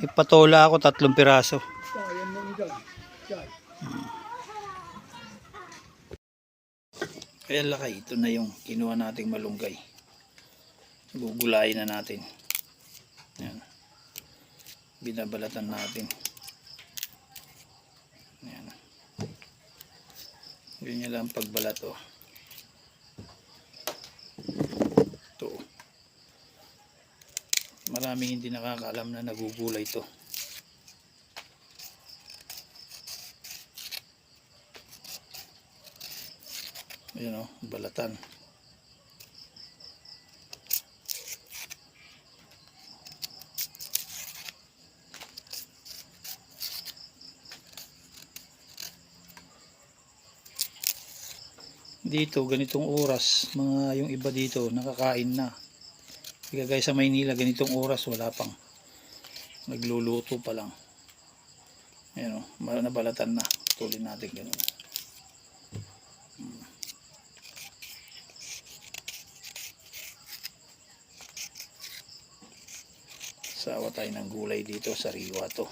Ipatola ako 3 piraso. Kaya lakay, ito na yung kinuha nating malunggay. Gugulayin na natin. Yan. Binabalatan natin. Yan. Ganyan lang pagbalat, oh. Ito. Maraming hindi nakakaalam na nagugulay ito. Ayan, oh, balatan. Dito ganitong oras, mga yung iba dito nakakain na. Kaya guys, sa Maynila ganitong oras wala pang, nagluluto pa lang. Ayan, oh, nabalatan na. Tuloy natin ganun. Sawa tayo ng gulay dito, sariwa to.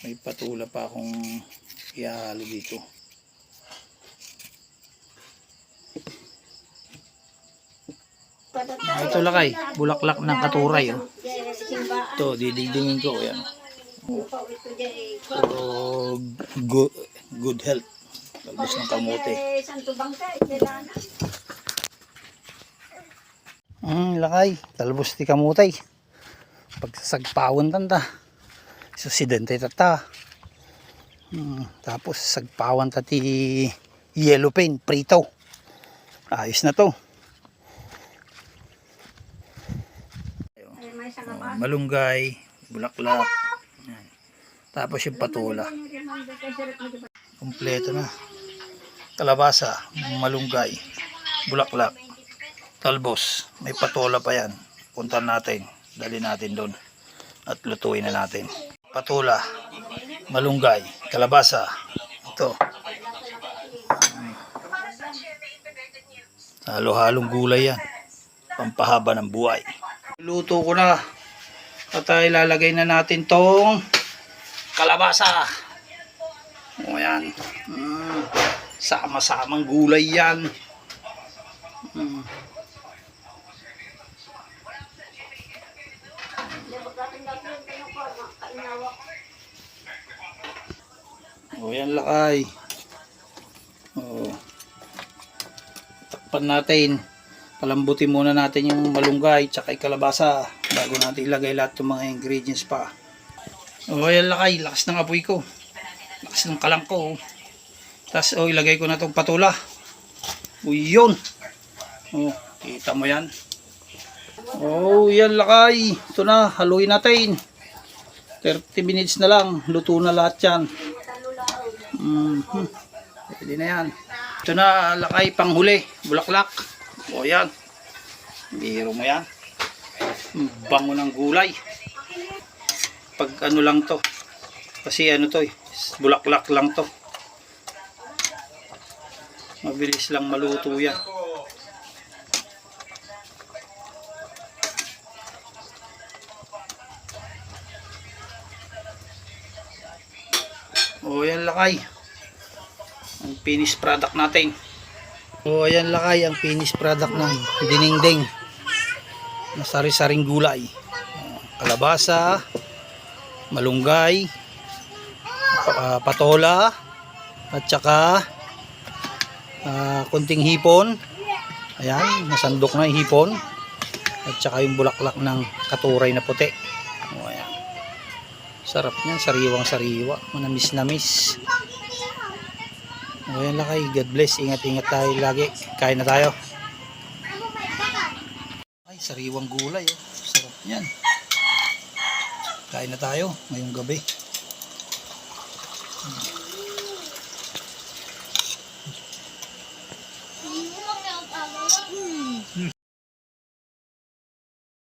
May patula pa akong ihahalo dito. Ito lakay, bulaklak ng katuray, oh. Ito, didingdingin ko. Ayan. Oh, good health. Talbos ng kamote. Lakay, talbos ti kamote. Pagsasagpawon tanda. Susidente tata. Tapos sagpawan tati yellow paint, prito. Ayos na to. Malunggay, bulaklak. Yan. Tapos yung patula. Kompleto na. Kalabasa, malunggay, bulaklak, talbos. May patula pa yan. Puntan natin. Dali natin doon. At lutuin na natin. Patula, malunggay, kalabasa. Ito. Halo-halong gulay yan. Pampahaba ng buhay. Luto ko na. At ilalagay na natin tong kalabasa. O yan. Sama-samang gulay yan. O yan lakay. O. Takpan natin. Palambutin muna natin yung malunggay tsaka kalabasa bago natin ilagay lahat ng mga ingredients pa. O yan lakay. Lakas ng apoy ko. Lakas ng kalang ko. Tapos ilagay ko na itong patula. O yun. O, kita mo yan. O yan lakay. Ito na. Haluin natin. 30 minutes na lang. Luto na lahat yan. Pwede na yan. Ito na lakay, panghuli, bulaklak. O yan, biro mo yan. Bango ng gulay. Pag ano lang to, kasi ano to bulaklak lang to, mabilis lang maluto yan. O yan lakay, ang finished product natin. O ayan lakay, ang finished product ng dinengdeng na sari-saring gulay. Kalabasa, malunggay, patola, at saka kunting hipon. Ayan, nasandok na yung hipon. At saka yung bulaklak ng katuray na puti. O ayan. Sarap niyan, sariwang-sariwa, manamis-namis. O yan lakay, God bless, ingat-ingat tayo lagi. Kain na tayo. Ay, sariwang gulay, oh. Sarap niyan. Kain na tayo ngayong gabi.